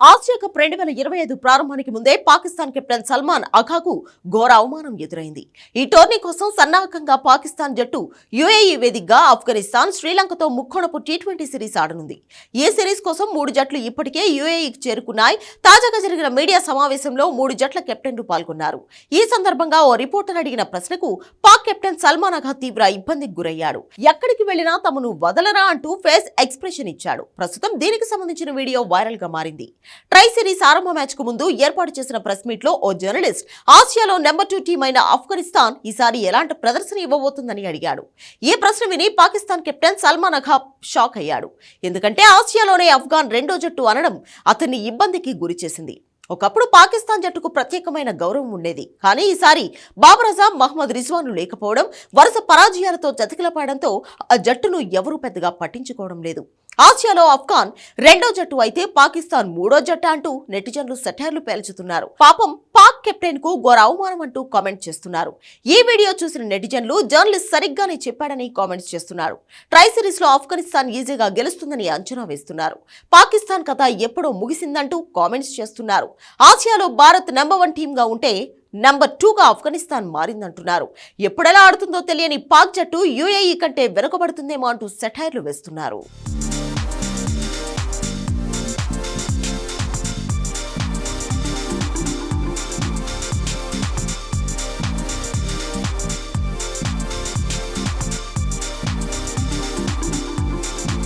Asia cup 2025 ప్రారంభానికి ముందే Pakistan captain Salman అఖాకు ఘోర అవమానం ఎదురైంది. ఈ టోర్నీ కోసం సన్నాహకంగా పాకిస్తాన్ జట్టు యుఏఈ వేదికగా ఆఫ్ఘనిస్తాన్, శ్రీలంకతో ముక్కోణపు టీ20 సిరీస్ ఆడనుంది. ఈ సిరీస్ కోసం 3 జట్లు ఇప్పటికే యుఏఈకి చేరుకున్నాయి. తాజాగా జరిగిన మీడియా సమావేశంలో 3 జట్ల కెప్టెన్లు పాల్గొన్నారు. ఈ సందర్భంగా ఓ రిపోర్టర్ అడిగిన ప్రశ్నకు పాక్ కెప్టెన్ సల్మాన్ అఖా తీవ్ర ఇబ్బందికి గురయ్యాడు. ఎక్కడికి వెళ్లినా తమను వదలరా అంటూ ఫేస్ ఎక్స్ప్రెషన్ ఇచ్చాడు. ప్రస్తుతం దీనికి సంబంధించిన వీడియో వైరల్ గా మారింది. ట్రై సిరీస్ ఆరంభ మ్యాచ్ కు ముందు ఏర్పాటు చేసిన ప్రెస్ మీట్ లో ఓ జర్నలిస్ట్ ఆసియాలో నెంబర్ 2 టీం అయిన ఆఫ్ఘనిస్తాన్ ఈసారి ఎలాంటి ప్రదర్శన ఇవ్వబోతుందని అడిగాడు. ఈ ప్రశ్న విని పాకిస్తాన్ కెప్టెన్ సల్మాన్ అఖా షాక్ అయ్యాడు. ఎందుకంటే ఆసియాలోనే ఆఫ్ఘాన్ రెండో జట్టు అనడం అతన్ని ఇబ్బందికి గురి చేసింది. ఒకప్పుడు పాకిస్తాన్ జట్టుకు ప్రత్యేకమైన గౌరవం ఉండేది. కానీ ఈసారి బాబర్ అజమ్, మహ్మద్ రిజ్వాన్లు లేకపోవడం, వరుస పరాజయాలతో చతికిలపడడంతో ఆ జట్టును ఎవరూ పెద్దగా పట్టించుకోవడం లేదు. ఆసియాలో ఆఫ్ఘాన్ రెండో జట్టు అయితే పాకిస్తాన్ మూడో జట్టు అంటూ నెటిజన్లు సెటైర్లు పేల్చుతున్నారు. పాపం పాక్ కెప్టెన్ కు ఘోర అవమానం అంటూ కామెంట్ చేస్తున్నారు. ఈ వీడియో చూసిన నెటిజన్లు జర్నలిస్ట్ సరిగ్గానే చెప్పాడని కామెంట్స్ చేస్తున్నారు. ట్రై సిరీస్ లో ఆఫ్ఘనిస్తాన్ ఈజీగా గెలుస్తుందని అంచనా వేస్తున్నారు. పాకిస్తాన్ కథ ఎప్పుడో ముగిసిందంటూ కామెంట్స్ చేస్తున్నారు. ఆసియాలో భారత్ నెంబర్ 1 టీమ్ గా ఉంటే నెంబర్ 2 గా ఆఫ్ఘనిస్తాన్ మారిందంటున్నారు. ఎప్పుడెలా ఆడుతుందో తెలియని పాక్ జట్టు యుఏఈ కంటే వెనుకబడుతుందేమో అంటూ సెటైర్లు వేస్తున్నారు.